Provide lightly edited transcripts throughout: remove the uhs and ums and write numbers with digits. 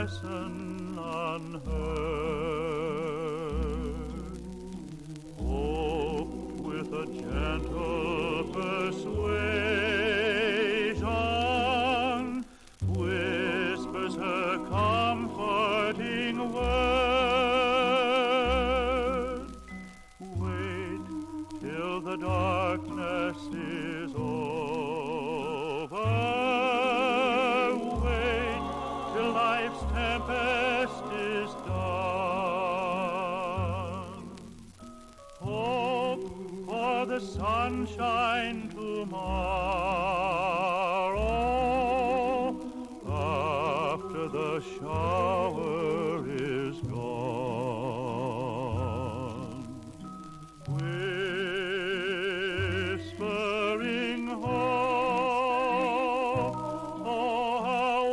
lesson unheard. Hope with a gentle persuasion whispers her comforting word. Wait till the darkness is over. Wait till life's tempest is done. Hope for the sunshine tomorrow after the shower is gone. Whispering hope, oh how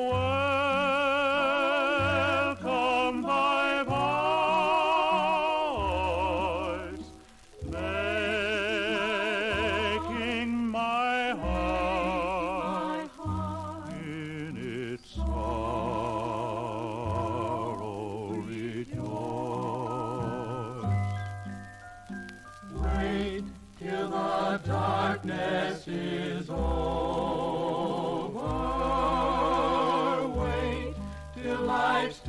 welcome thy voice, making my heart in its sorrow rejoice. Wait till the darkness is over. Wait till life's